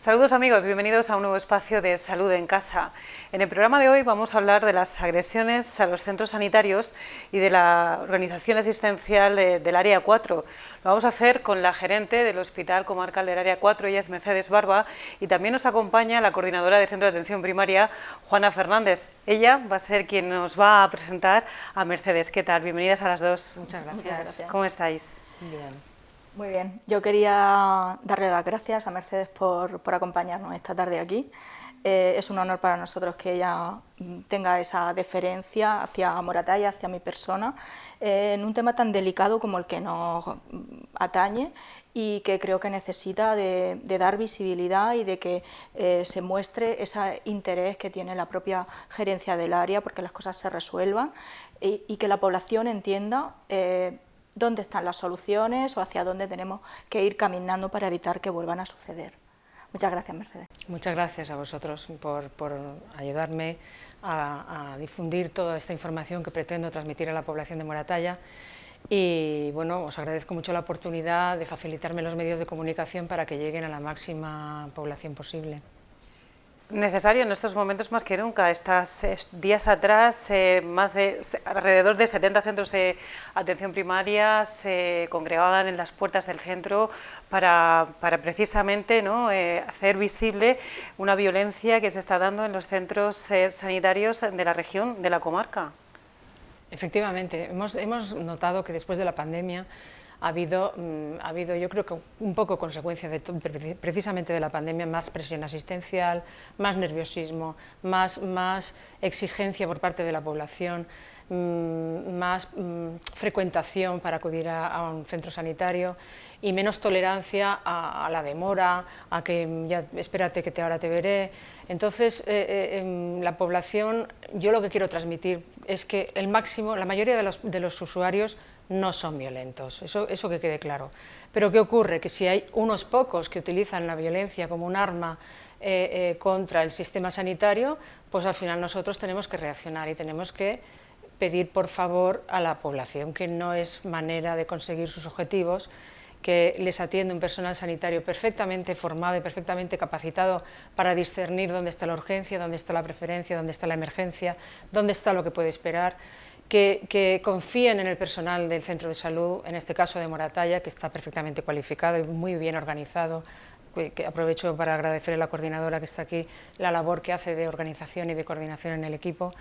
Saludos amigos, bienvenidos a un nuevo espacio de Salud en Casa. En el programa de hoy vamos a hablar de las agresiones a los centros sanitarios y de la organización asistencial del Área 4. Lo vamos a hacer con la gerente del Hospital Comarcal del Área 4, ella es Mercedes Barba, y también nos acompaña la coordinadora del Centro de Atención Primaria, Juana Fernández. Ella va a ser quien nos va a presentar a Mercedes. ¿Qué tal? Bienvenidas a las dos. Muchas gracias. Muchas gracias. ¿Cómo estáis? Bien. Muy bien, yo quería darle las gracias a Mercedes por acompañarnos esta tarde aquí. Es un honor para nosotros que ella tenga esa deferencia hacia Moratalla, hacia mi persona, en un tema tan delicado como el que nos atañe y que creo que necesita de dar visibilidad y de que se muestre ese interés que tiene la propia gerencia del área porque las cosas se resuelvan y que la población entienda dónde están las soluciones o hacia dónde tenemos que ir caminando para evitar que vuelvan a suceder. Muchas gracias, Mercedes. Muchas gracias a vosotros por ayudarme a difundir toda esta información que pretendo transmitir a la población de Moratalla. Y bueno, os agradezco mucho la oportunidad de facilitarme los medios de comunicación para que lleguen a la máxima población posible. Necesario en estos momentos más que nunca. Días atrás, alrededor de 70 centros de atención primaria se congregaban en las puertas del centro para precisamente hacer visible una violencia que se está dando en los centros sanitarios de la región, de la comarca. Efectivamente, hemos notado que después de la pandemia ha habido, yo creo que un poco consecuencia precisamente de la pandemia, más presión asistencial, más nerviosismo, más exigencia por parte de la población, más frecuentación para acudir a un centro sanitario y menos tolerancia a la demora, a que ya espérate que ahora te veré. Entonces, la población, yo lo que quiero transmitir es que la mayoría de los usuarios no son violentos, eso que quede claro. Pero ¿qué ocurre? Que si hay unos pocos que utilizan la violencia como un arma contra el sistema sanitario, pues al final nosotros tenemos que reaccionar y tenemos que pedir por favor a la población que no es manera de conseguir sus objetivos, que les atiende un personal sanitario perfectamente formado y perfectamente capacitado para discernir dónde está la urgencia, dónde está la preferencia, dónde está la emergencia, dónde está lo que puede esperar, que confíen en el personal del centro de salud, en este caso de Moratalla, que está perfectamente cualificado y muy bien organizado, que aprovecho para agradecer a la coordinadora que está aquí la labor que hace de organización y de coordinación en el equipo,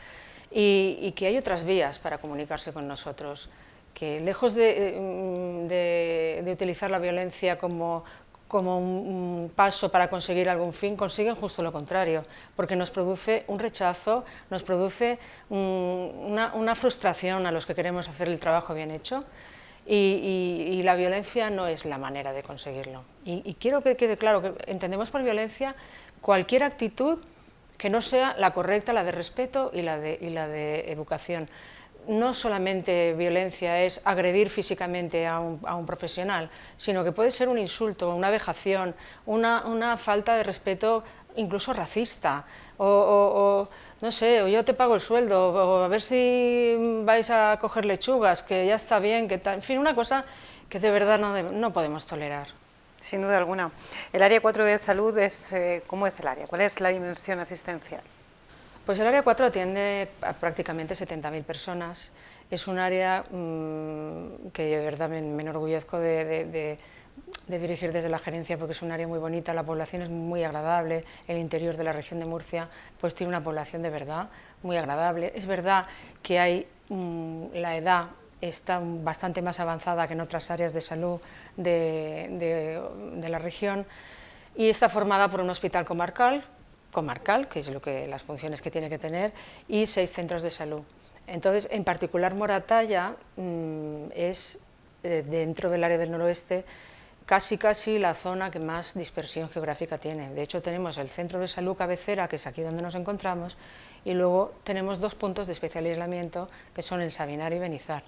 y que hay otras vías para comunicarse con nosotros, que lejos de utilizar la violencia como un paso para conseguir algún fin, consiguen justo lo contrario, porque nos produce un rechazo, nos produce una frustración a los que queremos hacer el trabajo bien hecho, y la violencia no es la manera de conseguirlo. Y quiero que quede claro que entendemos por violencia cualquier actitud que no sea la correcta, la de respeto y la de educación. No solamente violencia es agredir físicamente a un profesional, sino que puede ser un insulto, una vejación, una falta de respeto incluso racista, o no sé, o yo te pago el sueldo, o a ver si vais a coger lechugas, que ya está bien, que tal, en fin, una cosa que de verdad no podemos tolerar. Sin duda alguna. El Área 4 de salud, ¿cómo es el área? ¿Cuál es la dimensión asistencial? Pues el Área 4 atiende a prácticamente 70.000 personas. Es un área que de verdad me enorgullezco de dirigir desde la gerencia, porque es un área muy bonita, la población es muy agradable, el interior de la región de Murcia pues tiene una población de verdad muy agradable. Es verdad que la edad está bastante más avanzada que en otras áreas de salud de la región, y está formada por un hospital comarcal, que es las funciones que tiene que tener, y 6 centros de salud. Entonces, en particular Moratalla es, dentro del área del noroeste, casi la zona que más dispersión geográfica tiene. De hecho, tenemos el centro de salud cabecera, que es aquí donde nos encontramos, y luego tenemos 2 puntos de especial aislamiento, que son el Sabinar y Benizar.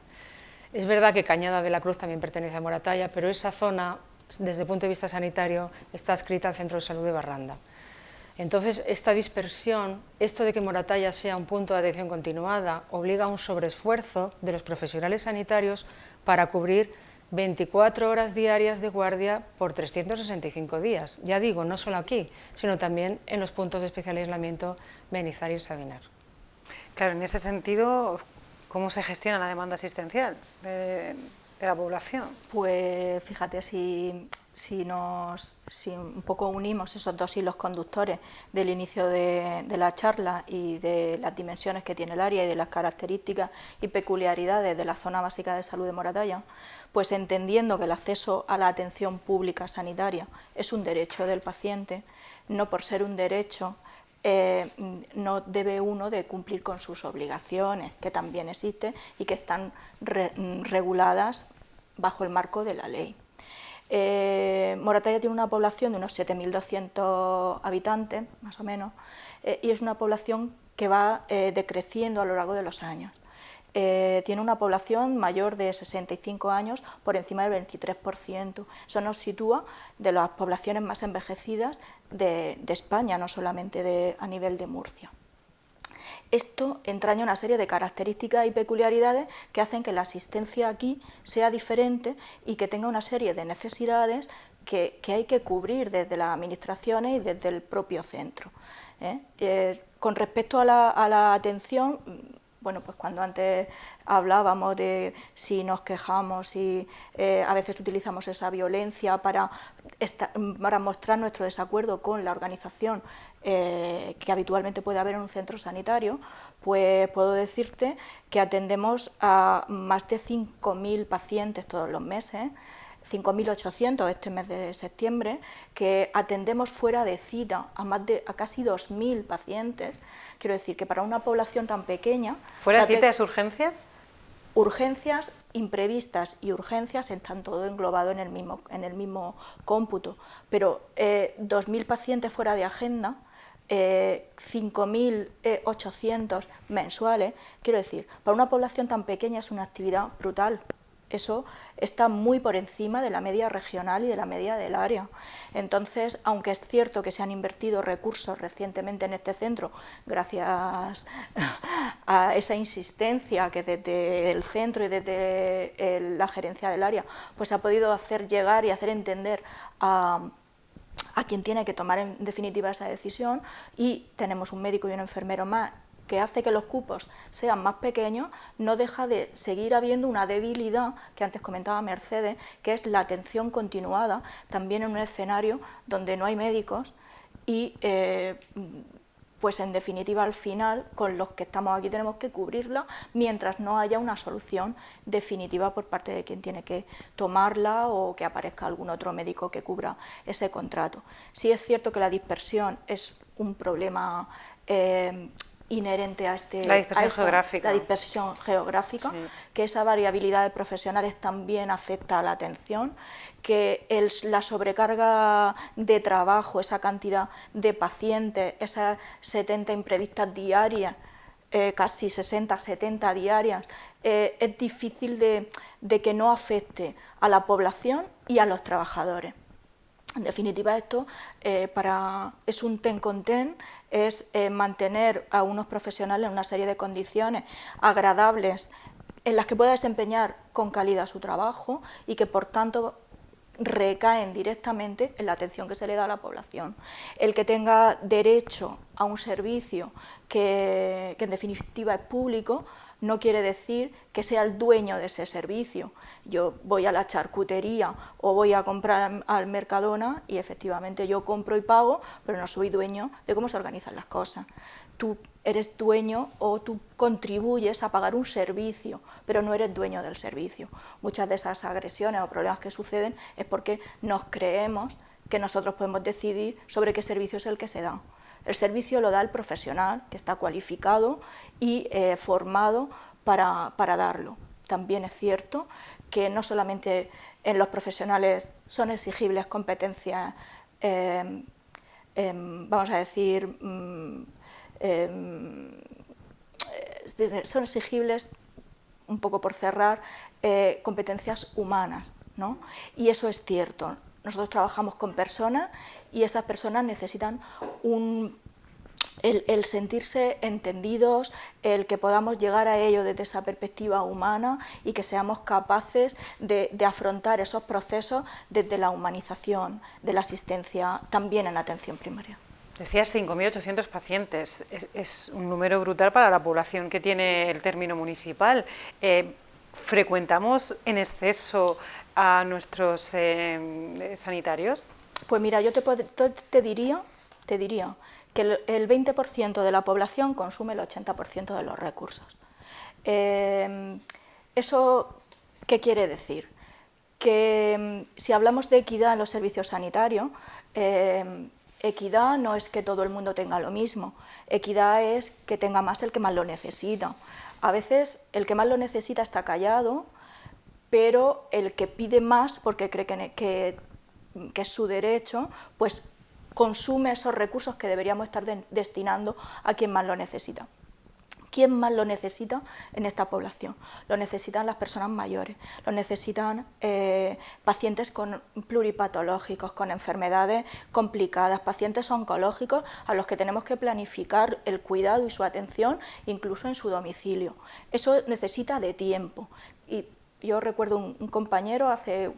Es verdad que Cañada de la Cruz también pertenece a Moratalla, pero esa zona, desde el punto de vista sanitario, está adscrita al centro de salud de Barranda. Entonces, esta dispersión, esto de que Moratalla sea un punto de atención continuada, obliga a un sobreesfuerzo de los profesionales sanitarios para cubrir 24 horas diarias de guardia por 365 días. Ya digo, no solo aquí, sino también en los puntos de especial aislamiento Benizar y Sabinar. Claro, en ese sentido, ¿cómo se gestiona la demanda asistencial de la población? Pues fíjate, si un poco unimos esos dos hilos conductores del inicio de la charla y de las dimensiones que tiene el área y de las características y peculiaridades de la zona básica de salud de Moratalla, pues entendiendo que el acceso a la atención pública sanitaria es un derecho del paciente, no por ser un derecho no debe uno de cumplir con sus obligaciones, que también existen y que están reguladas bajo el marco de la ley. Moratalla tiene una población de unos 7.200 habitantes, más o menos, y es una población que va decreciendo a lo largo de los años. Tiene una población mayor de 65 años por encima del 23%. Eso nos sitúa de las poblaciones más envejecidas de España, no solamente a nivel de Murcia. Esto entraña una serie de características y peculiaridades que hacen que la asistencia aquí sea diferente y que tenga una serie de necesidades que hay que cubrir desde las administraciones y desde el propio centro. Con respecto a la atención, bueno, pues cuando antes hablábamos de si nos quejamos y a veces utilizamos esa violencia para mostrar nuestro desacuerdo con la organización que habitualmente puede haber en un centro sanitario, pues puedo decirte que atendemos a más de 5.000 pacientes todos los meses, 5.800 este mes de septiembre, que atendemos fuera de cita a casi 2.000 pacientes. Quiero decir que para una población tan pequeña... ¿Fuera de cita es urgencias? Urgencias, imprevistas y urgencias están todo englobado en el mismo cómputo, pero 2.000 pacientes fuera de agenda, 5.800 mensuales, quiero decir, para una población tan pequeña es una actividad brutal. Eso está muy por encima de la media regional y de la media del área. Entonces, aunque es cierto que se han invertido recursos recientemente en este centro, gracias a esa insistencia que desde el centro y desde la gerencia del área pues ha podido hacer llegar y hacer entender a quien tiene que tomar en definitiva esa decisión, y tenemos un médico y un enfermero más que hace que los cupos sean más pequeños, no deja de seguir habiendo una debilidad que antes comentaba Mercedes, que es la atención continuada, también en un escenario donde no hay médicos y pues en definitiva al final con los que estamos aquí tenemos que cubrirla mientras no haya una solución definitiva por parte de quien tiene que tomarla o que aparezca algún otro médico que cubra ese contrato. Sí es cierto que la dispersión es un problema inherente a la dispersión geográfica. La dispersión geográfica, sí. Que esa variabilidad de profesionales también afecta a la atención, que la sobrecarga de trabajo, esa cantidad de pacientes, esas 70 imprevistas diarias, casi 60, 70 diarias, es difícil de que no afecte a la población y a los trabajadores. En definitiva, esto es un ten con ten, es mantener a unos profesionales en una serie de condiciones agradables en las que pueda desempeñar con calidad su trabajo y que por tanto recaen directamente en la atención que se le da a la población. El que tenga derecho a un servicio que en definitiva es público no quiere decir que sea el dueño de ese servicio. Yo voy a la charcutería o voy a comprar al Mercadona y efectivamente yo compro y pago, pero no soy dueño de cómo se organizan las cosas. Tú eres dueño o tú contribuyes a pagar un servicio, pero no eres dueño del servicio. Muchas de esas agresiones o problemas que suceden es porque nos creemos que nosotros podemos decidir sobre qué servicio es el que se da. El servicio lo da el profesional, que está cualificado y formado para darlo. También es cierto que no solamente en los profesionales son exigibles competencias, vamos a decir, son exigibles, un poco por cerrar, competencias humanas, ¿no? Y eso es cierto. Nosotros trabajamos con personas y esas personas necesitan el sentirse entendidos, el que podamos llegar a ello desde esa perspectiva humana y que seamos capaces de afrontar esos procesos desde la humanización de la asistencia también en atención primaria. Decías 5.800 pacientes, es un número brutal para la población que tiene el término municipal. ¿Frecuentamos en exceso a nuestros sanitarios? Pues mira, yo te diría que el 20% de la población consume el 80% de los recursos. ¿Eso qué quiere decir? Que si hablamos de equidad en los servicios sanitarios, equidad no es que todo el mundo tenga lo mismo, equidad es que tenga más el que más lo necesita. A veces el que más lo necesita está callado, pero el que pide más porque cree que es su derecho, pues consume esos recursos que deberíamos estar destinando a quien más lo necesita. ¿Quién más lo necesita en esta población? Lo necesitan las personas mayores, lo necesitan pacientes pluripatológicos, con enfermedades complicadas, pacientes oncológicos a los que tenemos que planificar el cuidado y su atención incluso en su domicilio. Eso necesita de tiempo. Y yo recuerdo un compañero hace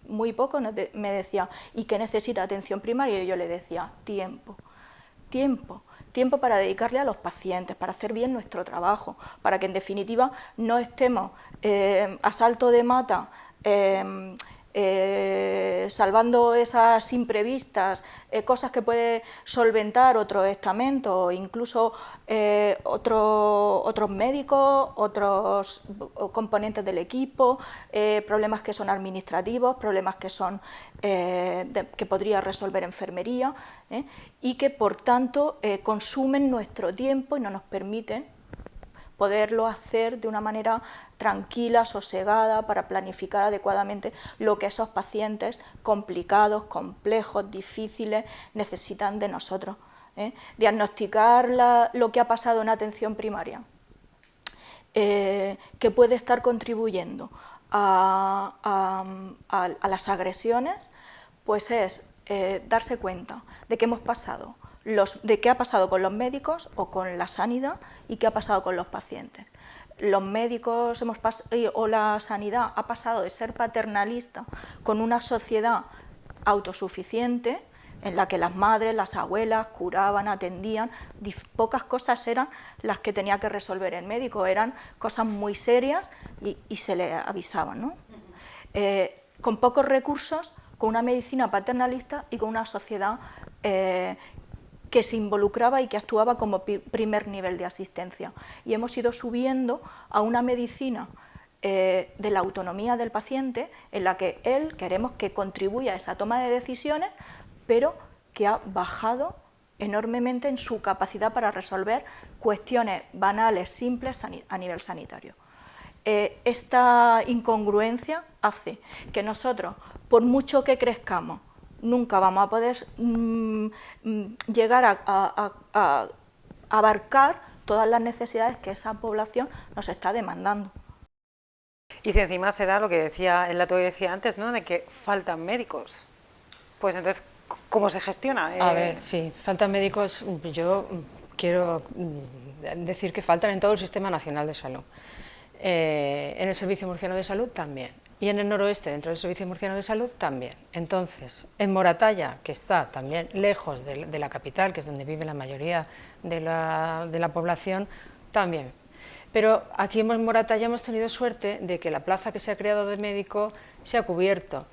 muy poco me decía, ¿y qué necesita atención primaria? Y yo le decía, tiempo. Tiempo para dedicarle a los pacientes, para hacer bien nuestro trabajo, para que en definitiva no estemos a salto de mata salvando esas imprevistas, cosas que puede solventar otro estamento, incluso otros médicos, otros componentes del equipo, problemas que son administrativos, problemas que son que podría resolver enfermería, y que por tanto consumen nuestro tiempo y no nos permiten poderlo hacer de una manera tranquila, sosegada, para planificar adecuadamente lo que esos pacientes complicados, complejos, difíciles necesitan de nosotros. Diagnosticar lo que ha pasado en atención primaria, que puede estar contribuyendo a las agresiones, pues es darse cuenta de que hemos pasado de qué ha pasado con los médicos o con la sanidad y qué ha pasado con los pacientes. Los médicos o la sanidad ha pasado de ser paternalista con una sociedad autosuficiente en la que las madres, las abuelas curaban, atendían, pocas cosas eran las que tenía que resolver el médico, eran cosas muy serias y se le avisaban, ¿no? Con pocos recursos, con una medicina paternalista y con una sociedad que se involucraba y que actuaba como primer nivel de asistencia. Y hemos ido subiendo a una medicina de la autonomía del paciente, en la que él queremos que contribuya a esa toma de decisiones, pero que ha bajado enormemente en su capacidad para resolver cuestiones banales, simples a nivel sanitario. Esta incongruencia hace que nosotros, por mucho que crezcamos, nunca vamos a poder llegar a abarcar todas las necesidades que esa población nos está demandando. Y si encima se da lo que decía el dato que decía antes, ¿no?, de que faltan médicos, pues entonces, ¿cómo se gestiona? A ver, sí, faltan médicos. Yo quiero decir que faltan en todo el Sistema Nacional de Salud. En el Servicio Murciano de Salud también. Y en el noroeste, dentro del Servicio Murciano de Salud, también. Entonces, en Moratalla, que está también lejos de la capital, que es donde vive la mayoría de la población, también. Pero aquí en Moratalla hemos tenido suerte de que la plaza que se ha creado de médico se ha cubierto.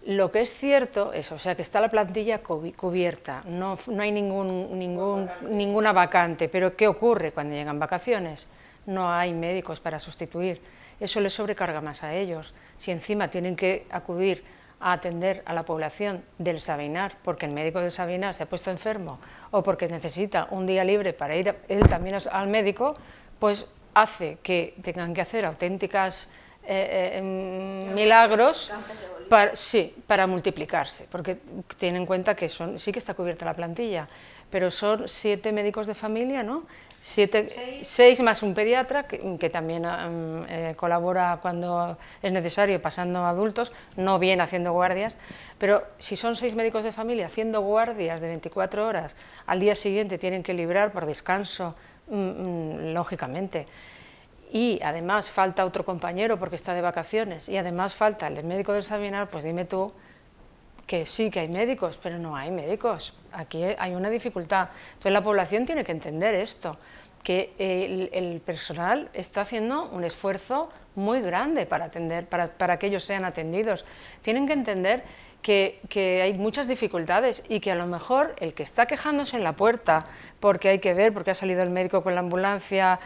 Lo que es cierto es, o sea, que está la plantilla cubierta, no hay ninguna vacante, pero ¿qué ocurre cuando llegan vacaciones? No hay médicos para sustituir, eso les sobrecarga más a ellos. Si encima tienen que acudir a atender a la población del Sabinar, porque el médico del Sabinar se ha puesto enfermo o porque necesita un día libre para ir él también al médico, pues hace que tengan que hacer auténticas milagros para multiplicarse, porque tienen en cuenta que sí que está cubierta la plantilla, pero son 7 médicos de familia, ¿no?, seis más un pediatra que también colabora cuando es necesario, pasando a adultos, no bien haciendo guardias, pero si son 6 médicos de familia haciendo guardias de 24 horas, al día siguiente tienen que librar por descanso, lógicamente, y además falta otro compañero porque está de vacaciones, y además falta el médico del Sabinar, pues dime tú que sí que hay médicos, pero no hay médicos. Aquí hay una dificultad. Entonces la población tiene que entender esto, que el personal está haciendo un esfuerzo muy grande para atender, para que ellos sean atendidos. Tienen que entender que hay muchas dificultades y que a lo mejor el que está quejándose en la puerta porque hay que ver, porque ha salido el médico con la ambulancia,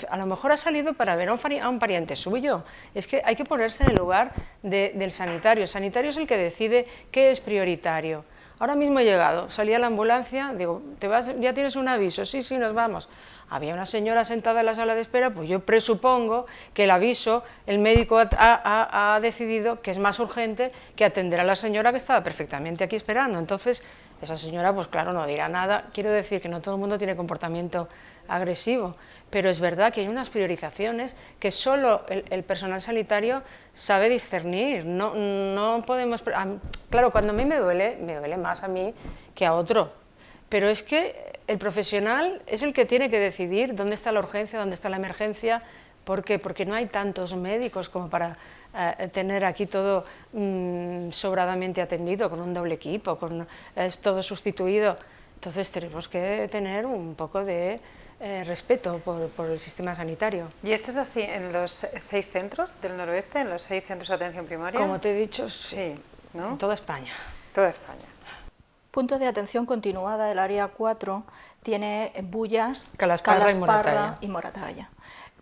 a lo mejor ha salido para ver a un pariente suyo. Es que hay que ponerse en el lugar del sanitario. El sanitario es el que decide qué es prioritario. Ahora mismo he llegado, salí a la ambulancia, digo, ¿te vas? ¿Ya tienes un aviso? Sí, sí, nos vamos. Había una señora sentada en la sala de espera, pues yo presupongo que el aviso, el médico ha decidido que es más urgente que atender a la señora que estaba perfectamente aquí esperando. Entonces, esa señora, pues claro, no dirá nada. Quiero decir que no todo el mundo tiene comportamiento agresivo, pero es verdad que hay unas priorizaciones que solo el personal sanitario sabe discernir. No podemos... Claro, cuando a mí me duele más a mí que a otro, pero es que el profesional es el que tiene que decidir dónde está la urgencia, dónde está la emergencia. ¿Por qué? Porque no hay tantos médicos como para tener aquí todo sobradamente atendido, con un doble equipo, con todo sustituido. Entonces tenemos que tener un poco de respeto por el sistema sanitario. ¿Y esto es así en los 6 centros del noroeste, en los 6 centros de atención primaria? Como te he dicho, sí, ¿no? En toda España. Toda España. Puntos de atención continuada del área 4 tiene Bullas, Calasparra y Moratalla.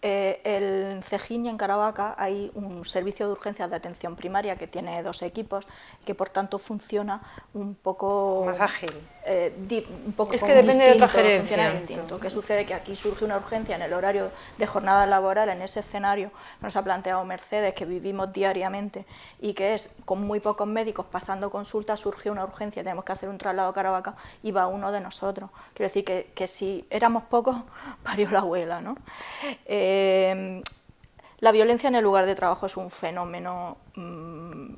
El Cejín y en Caravaca hay un servicio de urgencias de atención primaria que tiene 2 equipos, que por tanto funciona un poco más ágil. Un poco es que depende de otra gerencia. ¿Qué sucede? Que aquí surge una urgencia en el horario de jornada laboral, en ese escenario que nos ha planteado Mercedes, que vivimos diariamente y que es con muy pocos médicos pasando consultas, surge una urgencia, tenemos que hacer un traslado a Caravaca y va uno de nosotros. Quiero decir que si éramos pocos, parió la abuela, ¿no? La violencia en el lugar de trabajo es un fenómeno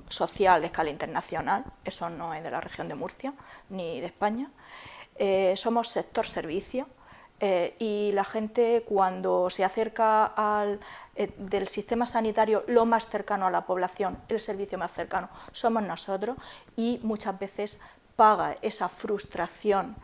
social de escala internacional, eso no es de la región de Murcia ni de España. Somos sector servicio y la gente cuando se acerca del sistema sanitario lo más cercano a la población, el servicio más cercano, somos nosotros y muchas veces paga esa frustración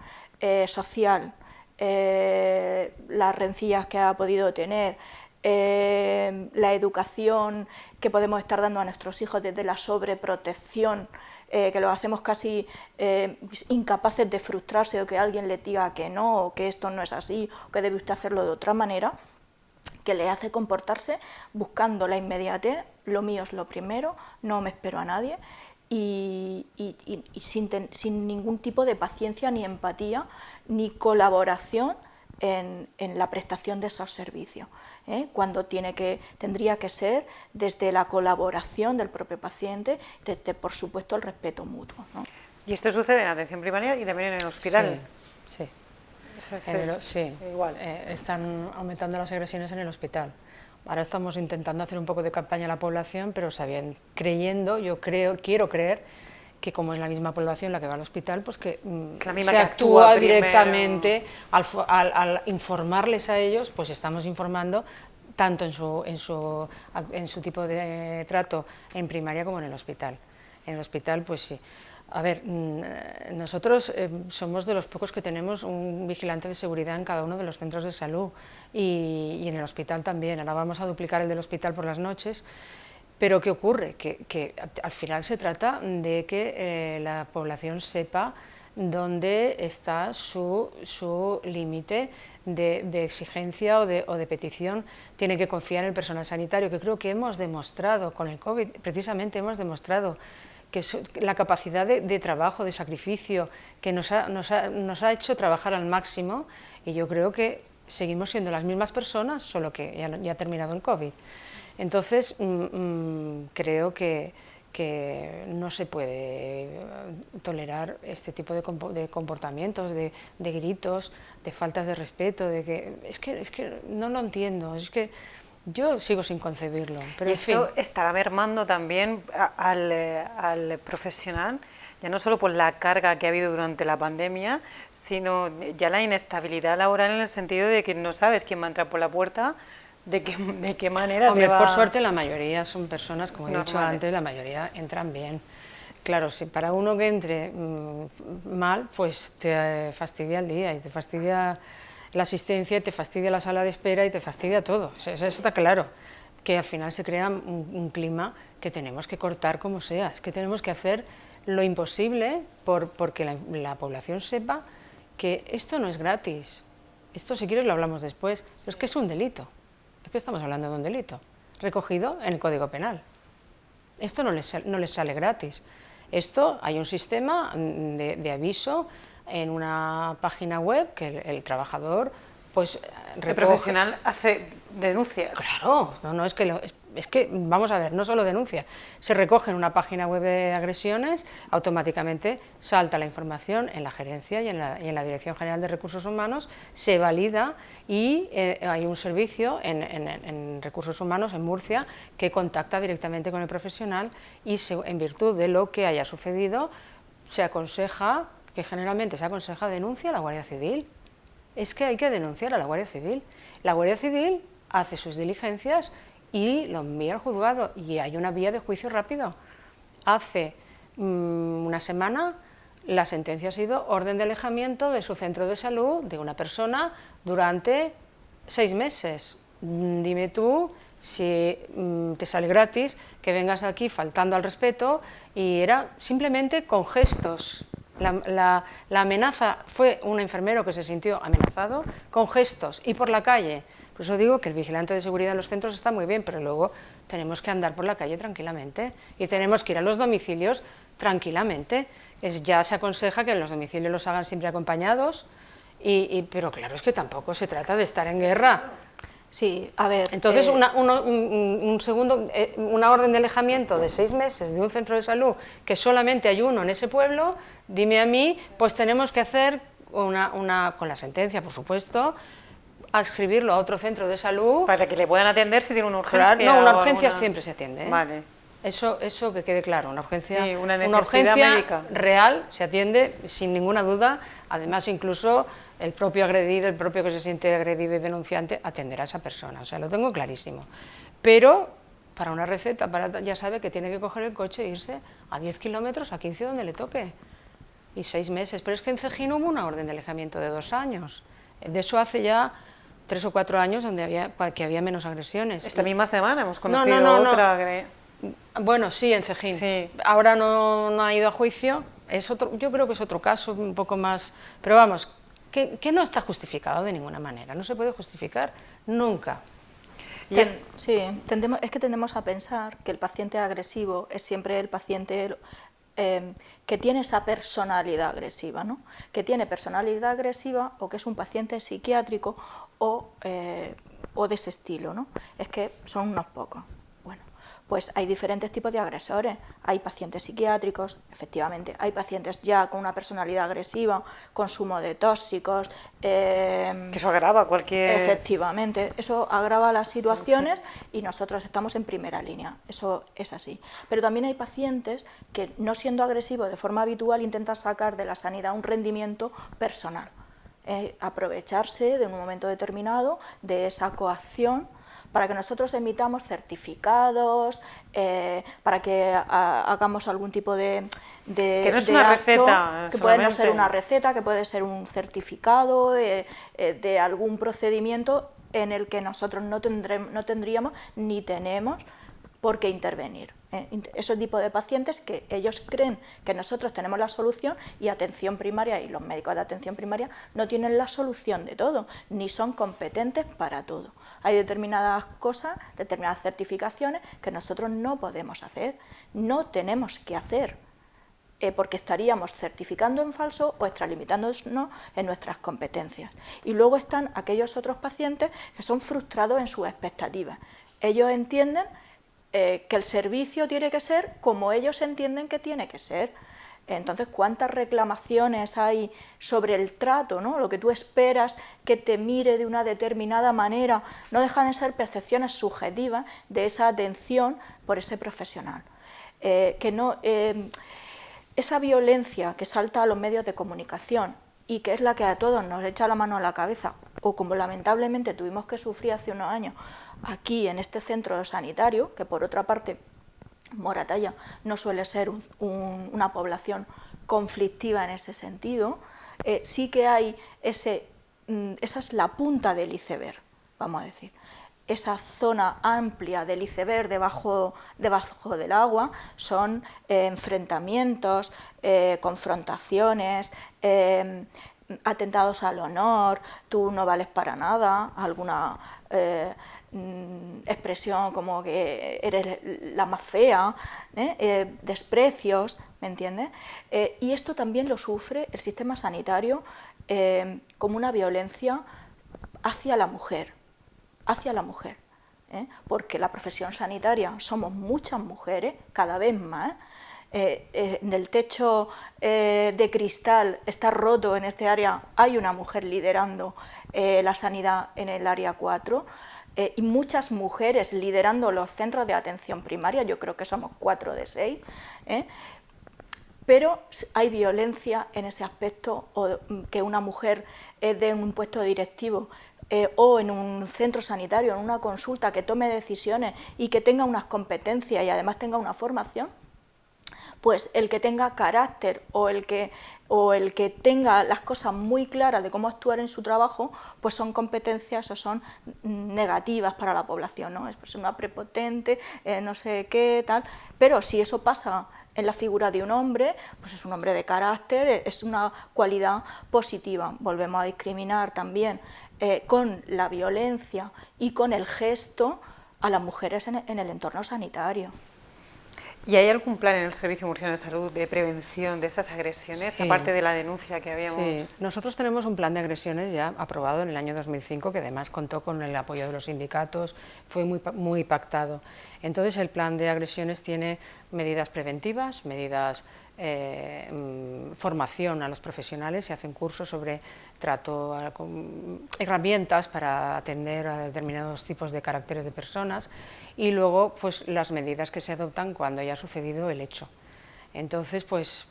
social, las rencillas que ha podido tener, la educación que podemos estar dando a nuestros hijos desde la sobreprotección, que los hacemos casi incapaces de frustrarse o que alguien le diga que no, o que esto no es así, o que debe usted hacerlo de otra manera, que le hace comportarse buscando la inmediatez, lo mío es lo primero, no me espero a nadie, y sin ningún tipo de paciencia, ni empatía, ni colaboración en la prestación de esos servicios, cuando tendría que ser desde la colaboración del propio paciente, desde, por supuesto, el respeto mutuo, ¿no? Y esto sucede en atención primaria y también en el hospital. Sí, sí. Igual. Están aumentando las agresiones en el hospital. Ahora estamos intentando hacer un poco de campaña a la población, pero creyendo, quiero creer que como es la misma población la que va al hospital, pues que se actúa directamente al informarles a ellos, pues estamos informando tanto en su tipo de trato en primaria como en el hospital. En el hospital, pues sí. A ver, nosotros somos de los pocos que tenemos un vigilante de seguridad en cada uno de los centros de salud y en el hospital también. Ahora vamos a duplicar el del hospital por las noches. Pero ¿qué ocurre? Que al final se trata de que la población sepa dónde está su límite de exigencia o de petición. Tiene que confiar en el personal sanitario, que creo que hemos demostrado con el COVID, precisamente hemos demostrado que la capacidad de trabajo, de sacrificio, que nos ha hecho trabajar al máximo, y yo creo que seguimos siendo las mismas personas, solo que ya ha terminado el COVID. Entonces, creo que que no se puede tolerar este tipo de comportamientos, de gritos, de faltas de respeto, es que no lo entiendo, es que yo sigo sin concebirlo. Pero y esto estará mermando también al profesional, ya no solo por la carga que ha habido durante la pandemia, sino ya la inestabilidad laboral en el sentido de que no sabes quién va a entrar por la puerta, de qué manera. Hombre, por suerte la mayoría son personas, como he normales. dicho antes, la mayoría entran bien. Claro, si para uno que entre mal, pues te fastidia el día y te fastidia la asistencia, te fastidia la sala de espera y te fastidia todo. Eso está claro, que al final se crea un clima que tenemos que cortar como sea. Es que tenemos que hacer lo imposible porque la población sepa que esto no es gratis. Esto, si quieres, lo hablamos después, pero es que es un delito. Es que estamos hablando de un delito recogido en el Código Penal. Esto no les sale gratis. Esto, hay un sistema de aviso en una página web que el trabajador pues recoge. El profesional denuncia. Claro, es que vamos a ver, no solo denuncia, se recoge en una página web de agresiones, automáticamente salta la información en la gerencia y en la Dirección General de Recursos Humanos, se valida y hay un servicio en Recursos Humanos en Murcia que contacta directamente con el profesional y en virtud de lo que haya sucedido se aconseja, que generalmente se aconseja, denuncia a la Guardia Civil. Es que hay que denunciar a la Guardia Civil. La Guardia Civil hace sus diligencias y lo envía al juzgado y hay una vía de juicio rápido. Hace una semana la sentencia ha sido orden de alejamiento de su centro de salud de una persona durante 6 meses. Dime tú si te sale gratis que vengas aquí faltando al respeto, y era simplemente con gestos. La amenaza fue un enfermero que se sintió amenazado con gestos y por la calle. Por eso digo que el vigilante de seguridad en los centros está muy bien, pero luego tenemos que andar por la calle tranquilamente y tenemos que ir a los domicilios tranquilamente. Ya se aconseja que en los domicilios los hagan siempre acompañados, pero claro, es que tampoco se trata de estar en guerra. Sí, a ver... Entonces, una orden de alejamiento de 6 meses de un centro de salud, que solamente hay uno en ese pueblo, dime a mí, pues tenemos que hacer con la sentencia, por supuesto, adscribirlo a otro centro de salud. Para que le puedan atender si tiene una urgencia. Claro, no, una urgencia siempre se atiende, ¿eh? Vale. Eso que quede claro, una urgencia, sí, una urgencia médica real se atiende sin ninguna duda. Además, incluso el propio agredido, el propio que se siente agredido y denunciante, atenderá a esa persona, o sea, lo tengo clarísimo. Pero para una receta, ya sabe que tiene que coger el coche e irse a 10 kilómetros, a 15, donde le toque, y 6 meses. Pero es que en Cejín hubo una orden de alejamiento de 2 años, de eso hace ya 3 o 4 años que había menos agresiones. Esta misma semana hemos conocido otra. Bueno, sí, en Cejín. Sí. Ahora no ha ido a juicio. Yo creo que es otro caso, un poco más... Pero vamos, que no está justificado de ninguna manera. No se puede justificar nunca. Sí, es que tendemos a pensar que el paciente agresivo es siempre el paciente que tiene esa personalidad agresiva, ¿no? Que tiene personalidad agresiva o que es un paciente psiquiátrico o de ese estilo, ¿no? Es que son unos pocos. Bueno, pues hay diferentes tipos de agresores. Hay pacientes psiquiátricos, efectivamente, hay pacientes ya con una personalidad agresiva, consumo de tóxicos. Que eso agrava cualquier... Efectivamente, eso agrava las situaciones y nosotros estamos en primera línea, eso es así. Pero también hay pacientes que, no siendo agresivos de forma habitual, intentan sacar de la sanidad un rendimiento personal, aprovecharse de un momento determinado de esa coacción para que nosotros emitamos certificados, para que hagamos algún tipo de que no es de una acto, receta, que puede no ser una receta, que puede ser un certificado de algún procedimiento en el que nosotros no tendríamos ni tenemos por qué intervenir. Ese tipo de pacientes que ellos creen que nosotros tenemos la solución y atención primaria y los médicos de atención primaria no tienen la solución de todo, ni son competentes para todo. Hay determinadas cosas, determinadas certificaciones que nosotros no podemos hacer, no tenemos que hacer, porque estaríamos certificando en falso o extralimitándonos en nuestras competencias. Y luego están aquellos otros pacientes que son frustrados en sus expectativas. Ellos entienden que el servicio tiene que ser como ellos entienden que tiene que ser. Entonces, ¿cuántas reclamaciones hay sobre el trato, ¿no? Lo que tú esperas que te mire de una determinada manera? No dejan de ser percepciones subjetivas de esa atención por ese profesional. Esa violencia que salta a los medios de comunicación y que es la que a todos nos echa la mano a la cabeza, o como lamentablemente tuvimos que sufrir hace unos años aquí en este centro sanitario, que por otra parte Moratalla no suele ser una población conflictiva en ese sentido, sí que hay esa es la punta del iceberg, vamos a decir. Esa zona amplia del iceberg debajo del agua son enfrentamientos, confrontaciones, atentados al honor, tú no vales para nada, alguna expresión como que eres la más fea, desprecios, ¿me entiendes? Y esto también lo sufre el sistema sanitario como una violencia hacia la mujer, porque la profesión sanitaria somos muchas mujeres, cada vez más. En el techo de cristal está roto en este área, hay una mujer liderando la sanidad en el área 4 y muchas mujeres liderando los centros de atención primaria, yo creo que somos 4 de 6, pero hay violencia en ese aspecto, o que una mujer de un puesto directivo o en un centro sanitario, en una consulta, que tome decisiones y que tenga unas competencias y además tenga una formación, pues el que tenga carácter o el que tenga las cosas muy claras de cómo actuar en su trabajo, pues son competencias o son negativas para la población, ¿no? Es pues una prepotente, no sé qué, tal, pero si eso pasa en la figura de un hombre, pues es un hombre de carácter, es una cualidad positiva. Volvemos a discriminar también con la violencia y con el gesto a las mujeres en el entorno sanitario. ¿Y hay algún plan en el Servicio Murciano de Salud de prevención de esas agresiones, Sí. aparte de la denuncia que habíamos...? Sí, nosotros tenemos un plan de agresiones ya aprobado en el año 2005, que además contó con el apoyo de los sindicatos, fue muy pactado. Entonces el plan de agresiones tiene medidas preventivas, medidas formación a los profesionales, se hacen cursos sobre trato, herramientas para atender a determinados tipos de caracteres de personas, y luego pues las medidas que se adoptan cuando ya ha sucedido el hecho. Entonces, pues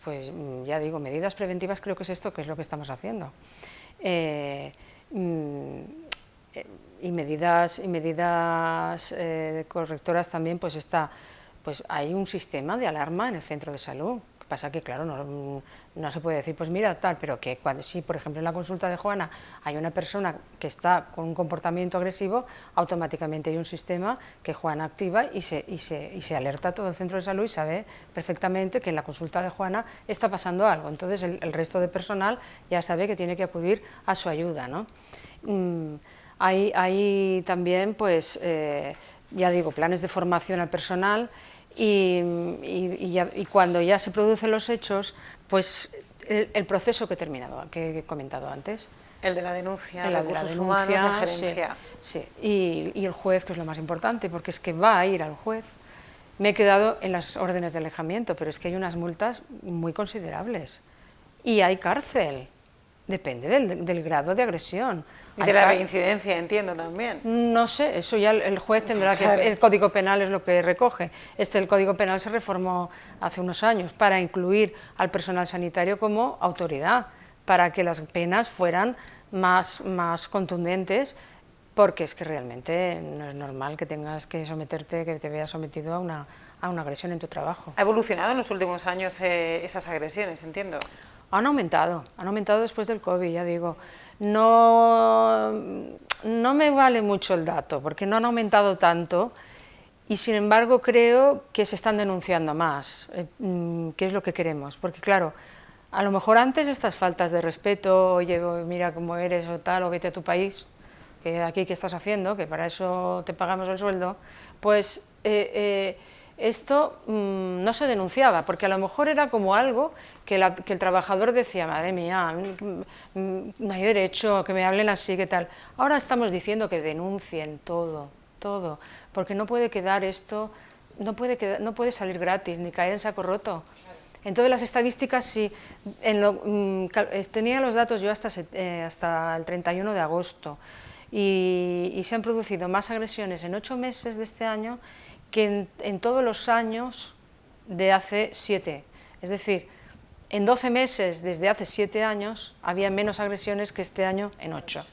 ya digo, medidas preventivas creo que es esto, que es lo que estamos haciendo. Y medidas correctoras también, pues hay un sistema de alarma en el centro de salud. Lo que pasa que, claro, no se puede decir, pues mira, tal, pero que si, por ejemplo, en la consulta de Juana hay una persona que está con un comportamiento agresivo, automáticamente hay un sistema que Juana activa y se alerta a todo el centro de salud y sabe perfectamente que en la consulta de Juana está pasando algo. Entonces el resto de personal ya sabe que tiene que acudir a su ayuda, ¿no? Hay también, pues, ya digo, planes de formación al personal. Y cuando ya se producen los hechos, pues el proceso que he comentado antes. El de la denuncia, recursos humanos, la gerencia. Sí. Y el juez, que es lo más importante, porque es que va a ir al juez. Me he quedado en las órdenes de alejamiento, pero es que hay unas multas muy considerables. Y hay cárcel, depende del grado de agresión. Y de la reincidencia, entiendo también. No sé, eso ya el juez tendrá que... El Código Penal es lo que recoge. El Código Penal se reformó hace unos años para incluir al personal sanitario como autoridad, para que las penas fueran más contundentes, porque es que realmente no es normal que tengas que someterte, que te veas sometido a una agresión en tu trabajo. ¿Ha evolucionado en los últimos años esas agresiones, entiendo? Han aumentado después del COVID, ya digo. No me vale mucho el dato, porque no han aumentado tanto, y sin embargo creo que se están denunciando más, que es lo que queremos, porque claro, a lo mejor antes estas faltas de respeto, oye, mira cómo eres o tal, o vete a tu país, que aquí qué estás haciendo, que para eso te pagamos el sueldo, pues esto no se denunciaba, porque a lo mejor era como algo que el trabajador decía, madre mía, no hay derecho, que me hablen así, ¿qué tal? Ahora estamos diciendo que denuncien todo, porque no puede quedar esto no puede salir gratis ni caer en saco roto. Entonces las estadísticas, sí, tenía los datos yo hasta el 31 de agosto y se han producido más agresiones en 8 meses de este año que en todos los años de hace 7. Es decir, en 12 meses desde hace 7 años había menos agresiones que este año en 8.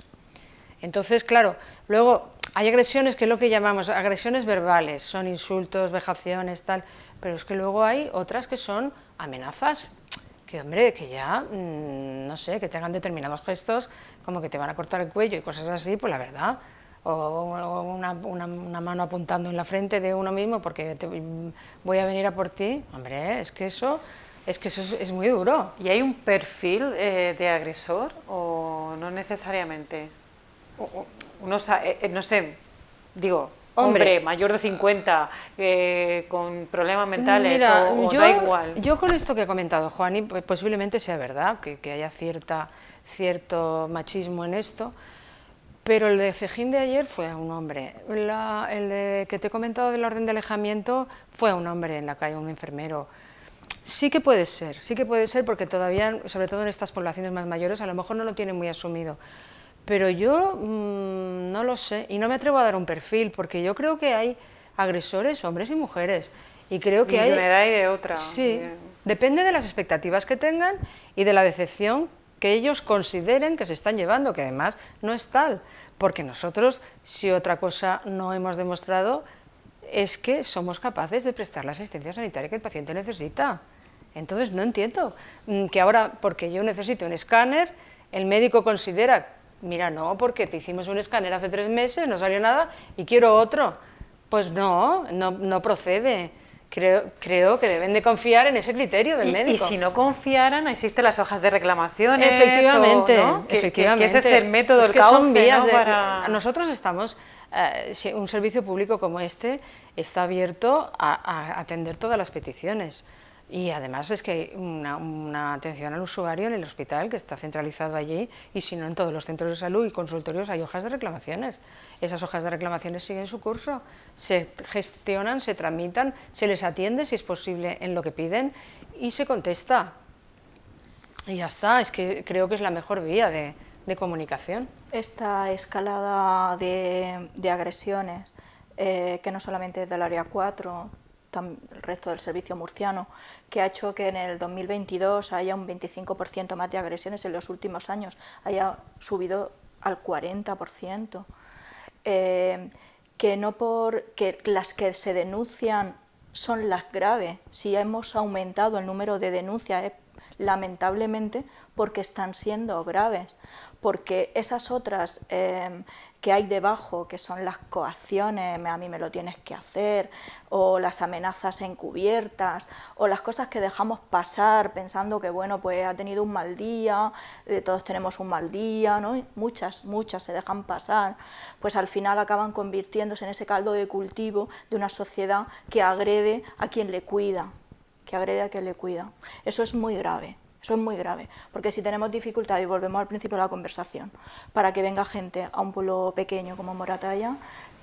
Entonces, claro, luego hay agresiones que es lo que llamamos agresiones verbales, son insultos, vejaciones, tal, pero es que luego hay otras que son amenazas, que hombre, que ya, no sé, que te hagan determinados gestos, como que te van a cortar el cuello y cosas así, pues la verdad, o una mano apuntando en la frente de uno mismo porque voy a venir a por ti, hombre, es que eso es muy duro. ¿Y hay un perfil de agresor o no necesariamente? No sé, digo, hombre mayor de 50 con problemas mentales. Mira, o da igual. Yo con esto que ha comentado Juani, posiblemente sea verdad, que haya cierto machismo en esto, pero el de Cejín de ayer fue a un hombre, el que te he comentado de la orden de alejamiento fue a un hombre en la calle, un enfermero. Sí que puede ser porque todavía, sobre todo en estas poblaciones más mayores, a lo mejor no lo tienen muy asumido. Pero yo no lo sé y no me atrevo a dar un perfil porque yo creo que hay agresores, hombres y mujeres. Y creo que hay... de una edad y de otra. Sí, depende de las expectativas que tengan y de la decepción que ellos consideren que se están llevando, que además no es tal. Porque nosotros, si otra cosa no hemos demostrado, es que somos capaces de prestar la asistencia sanitaria que el paciente necesita. Entonces no entiendo que ahora, porque yo necesito un escáner, el médico considera, mira, no, porque te hicimos un escáner hace 3 meses, no salió nada y quiero otro. Pues no procede. Creo que deben de confiar en ese criterio del médico. Y si no confiaran, existen las hojas de reclamaciones. Efectivamente, ¿no? efectivamente. Que ese es el método, es el que cauce, son vías ¿no? Para... Nosotros estamos, un servicio público como este está abierto a atender todas las peticiones. Y además es que hay una atención al usuario en el hospital que está centralizado allí y si no en todos los centros de salud y consultorios hay hojas de reclamaciones. Esas hojas de reclamaciones siguen su curso, se gestionan, se tramitan, se les atiende si es posible en lo que piden y se contesta. Y ya está, es que creo que es la mejor vía de comunicación. Esta escalada de agresiones, que no solamente es del área 4, el resto del servicio murciano, que ha hecho que en el 2022 haya un 25% más de agresiones, en los últimos años haya subido al 40%, que las que se denuncian son las graves. Si hemos aumentado el número de denuncias es lamentablemente porque están siendo graves, porque esas otras que hay debajo, que son las coacciones, a mí me lo tienes que hacer, o las amenazas encubiertas, o las cosas que dejamos pasar pensando que bueno, pues ha tenido un mal día, todos tenemos un mal día, ¿no? Muchas se dejan pasar, pues al final acaban convirtiéndose en ese caldo de cultivo de una sociedad que agrede a quien le cuida, Eso es muy grave. Eso es muy grave, porque si tenemos dificultad, y volvemos al principio de la conversación, para que venga gente a un pueblo pequeño como Moratalla,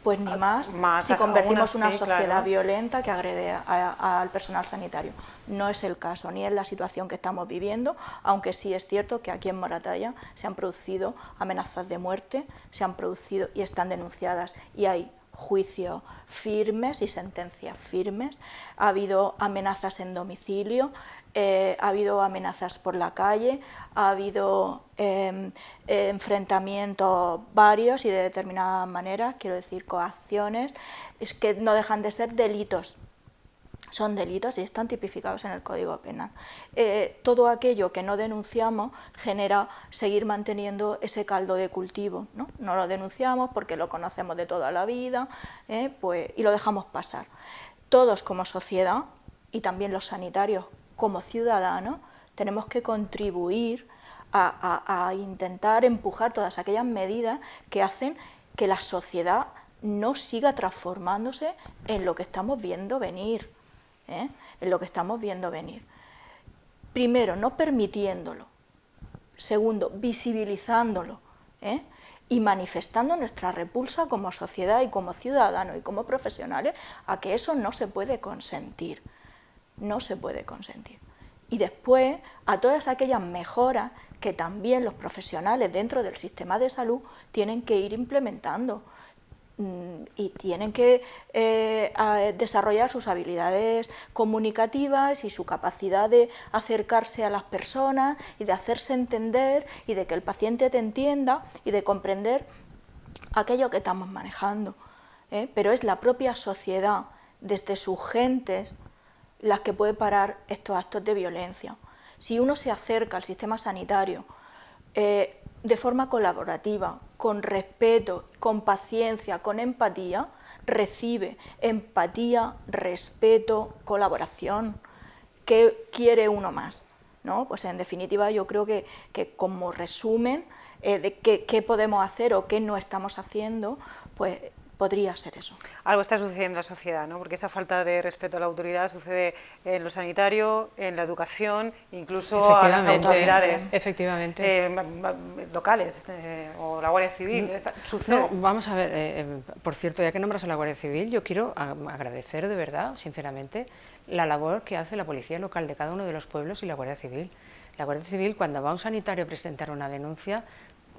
pues ni más si convertimos una sociedad violenta que agrede al personal sanitario. No es el caso, ni es la situación que estamos viviendo, aunque sí es cierto que aquí en Moratalla se han producido amenazas de muerte, se han producido y están denunciadas, y hay juicios firmes y sentencias firmes. Ha habido amenazas en domicilio, ha habido amenazas por la calle, ha habido enfrentamientos varios y de determinadas maneras, quiero decir, coacciones, es que no dejan de ser delitos. Son delitos y están tipificados en el Código Penal. Todo aquello que no denunciamos genera seguir manteniendo ese caldo de cultivo, ¿no? No lo denunciamos porque lo conocemos de toda la vida, y lo dejamos pasar. Todos como sociedad, y también los sanitarios como ciudadanos, tenemos que contribuir a intentar empujar todas aquellas medidas que hacen que la sociedad no siga transformándose en lo que estamos viendo venir. Primero, no permitiéndolo. Segundo, visibilizándolo. y manifestando nuestra repulsa como sociedad y como ciudadanos y como profesionales a que eso no se puede consentir, no se puede consentir. Y después a todas aquellas mejoras que también los profesionales dentro del sistema de salud tienen que ir implementando y tienen que desarrollar sus habilidades comunicativas y su capacidad de acercarse a las personas y de hacerse entender y de que el paciente te entienda y de comprender aquello que estamos manejando. Pero es la propia sociedad, desde sus gentes, las que puede parar estos actos de violencia. Si uno se acerca al sistema sanitario de forma colaborativa, con respeto, con paciencia, con empatía, recibe empatía, respeto, colaboración. ¿Qué quiere uno más? ¿No? Pues en definitiva yo creo que como resumen de qué podemos hacer o qué no estamos haciendo, pues podría ser eso. Algo está sucediendo en la sociedad, ¿no? Porque esa falta de respeto a la autoridad sucede en lo sanitario, en la educación, incluso a las autoridades locales o la Guardia Civil. Sucede. No, vamos a ver, por cierto, ya que nombras a la Guardia Civil, yo quiero agradecer de verdad, sinceramente, la labor que hace la policía local de cada uno de los pueblos y la Guardia Civil. La Guardia Civil, cuando va a un sanitario a presentar una denuncia,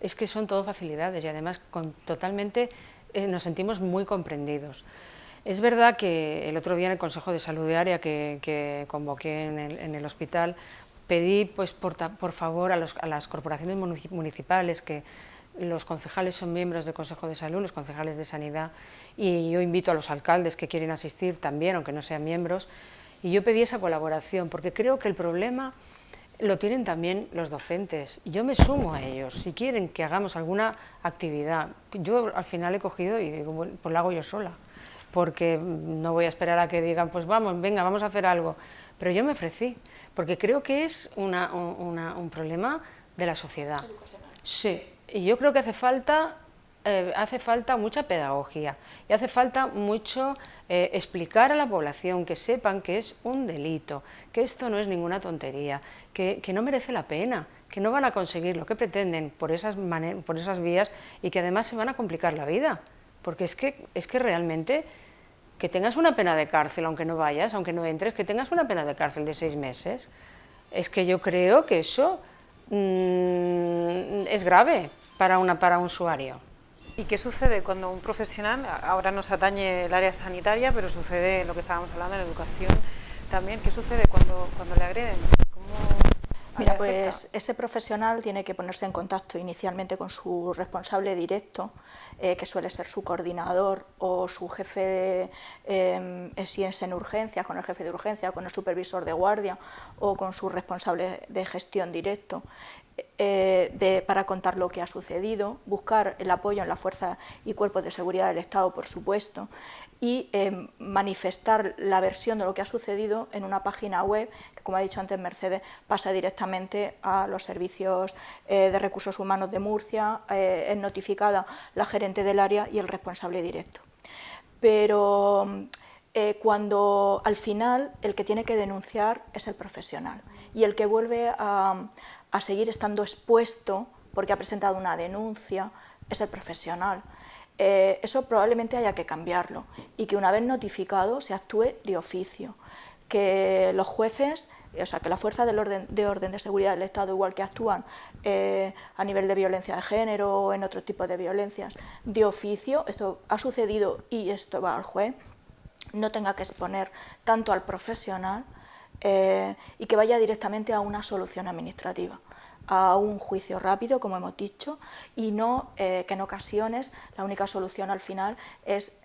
es que son todo facilidades y además totalmente nos sentimos muy comprendidos. Es verdad que el otro día en el Consejo de Salud de Área que convoqué en el hospital, pedí pues, por favor a las corporaciones municipales, que los concejales son miembros del Consejo de Salud, los concejales de Sanidad, y yo invito a los alcaldes que quieren asistir también, aunque no sean miembros, y yo pedí esa colaboración, porque creo que el problema lo tienen también los docentes. Yo me sumo a ellos. Si quieren que hagamos alguna actividad, yo al final he cogido y digo, bueno, pues la hago yo sola, porque no voy a esperar a que digan, pues vamos, venga, vamos a hacer algo. Pero yo me ofrecí, porque creo que es un problema de la sociedad. Sí, y yo creo que hace falta mucha pedagogía y hace falta mucho explicar a la población, que sepan que es un delito, que esto no es ninguna tontería, que no merece la pena, que no van a conseguir lo que pretenden por esas vías y que además se van a complicar la vida, porque es que realmente que tengas una pena de cárcel, aunque no vayas, aunque no entres, que tengas una pena de cárcel de 6 meses, es que yo creo que eso es grave para un usuario. ¿Y qué sucede cuando un profesional, ahora nos atañe el área sanitaria, pero sucede lo que estábamos hablando en la educación también, qué sucede cuando le agreden? Mira, pues ese profesional tiene que ponerse en contacto inicialmente con su responsable directo, que suele ser su coordinador o su jefe, si es en urgencias, con el jefe de urgencia, con el supervisor de guardia o con su responsable de gestión directo, para contar lo que ha sucedido, buscar el apoyo en las fuerzas y cuerpos de seguridad del Estado, por supuesto, y manifestar la versión de lo que ha sucedido en una página web que, como ha dicho antes Mercedes, pasa directamente a los servicios de recursos humanos de Murcia, es notificada la gerente del área y el responsable directo. Pero cuando al final el que tiene que denunciar es el profesional y el que vuelve a seguir estando expuesto porque ha presentado una denuncia es el profesional. Eso probablemente haya que cambiarlo y que una vez notificado se actúe de oficio, que los jueces, o sea, que las fuerzas de orden de seguridad del Estado, igual que actúan a nivel de violencia de género o en otros tipos de violencias, de oficio, esto ha sucedido y esto va al juez, no tenga que exponer tanto al profesional y que vaya directamente a una solución administrativa, a un juicio rápido, como hemos dicho, y no que en ocasiones la única solución al final es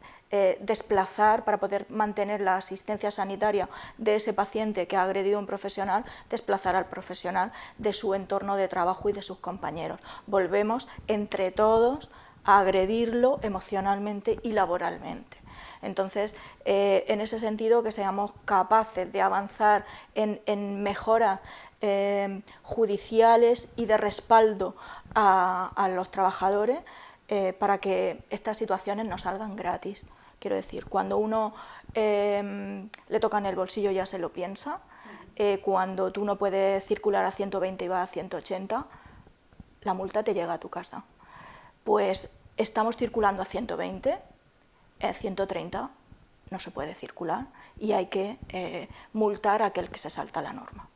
desplazar, para poder mantener la asistencia sanitaria de ese paciente que ha agredido a un profesional, desplazar al profesional de su entorno de trabajo y de sus compañeros. Volvemos entre todos a agredirlo emocionalmente y laboralmente. Entonces, en ese sentido, que seamos capaces de avanzar en mejoras judiciales y de respaldo a los trabajadores para que estas situaciones no salgan gratis. Quiero decir, cuando uno le toca en el bolsillo ya se lo piensa, cuando tú no puedes circular a 120 y vas a 180, la multa te llega a tu casa. pues estamos circulando a 120, a 130 no se puede circular y hay que multar a aquel que se salta la norma.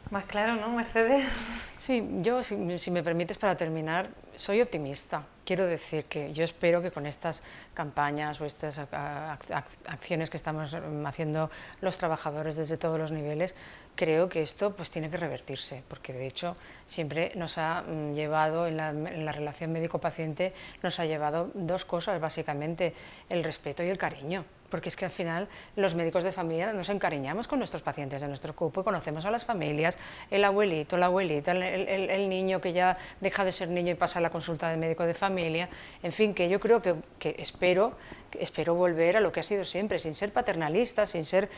Más claro, ¿no, Mercedes? Sí, yo, si me permites, para terminar, soy optimista. Quiero decir que yo espero que con estas campañas o estas acciones que estamos haciendo los trabajadores desde todos los niveles, creo que esto pues tiene que revertirse, porque de hecho siempre nos ha llevado, en la relación médico-paciente, nos ha llevado dos cosas, básicamente, el respeto y el cariño. Porque es que al final los médicos de familia nos encariñamos con nuestros pacientes de nuestro grupo, conocemos a las familias, el abuelito, la abuelita, el niño que ya deja de ser niño y pasa a la consulta del médico de familia, en fin, que yo creo que espero volver a lo que ha sido siempre, sin ser paternalista, sin ser,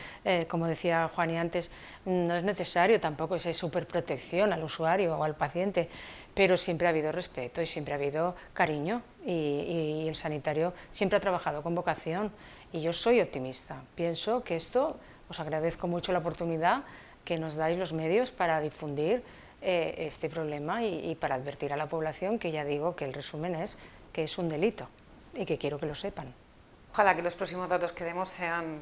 como decía Juani antes, no es necesario tampoco esa superprotección al usuario o al paciente, pero siempre ha habido respeto y siempre ha habido cariño y el sanitario siempre ha trabajado con vocación. Y yo soy optimista, pienso que esto, os agradezco mucho la oportunidad que nos dais los medios para difundir este problema y para advertir a la población que ya digo que el resumen es que es un delito y que quiero que lo sepan. Ojalá que los próximos datos que demos sean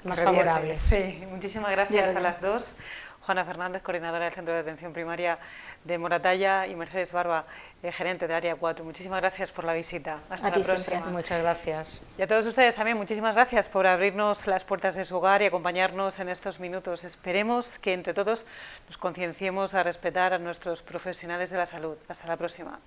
más favorables. Sí, muchísimas gracias a las dos. Juana Fernández, coordinadora del Centro de Atención Primaria de Moratalla, y Mercedes Barba, gerente del Área 4. Muchísimas gracias por la visita. Hasta la próxima. Siempre. Muchas gracias. Y a todos ustedes también, muchísimas gracias por abrirnos las puertas de su hogar y acompañarnos en estos minutos. Esperemos que entre todos nos concienciemos a respetar a nuestros profesionales de la salud. Hasta la próxima.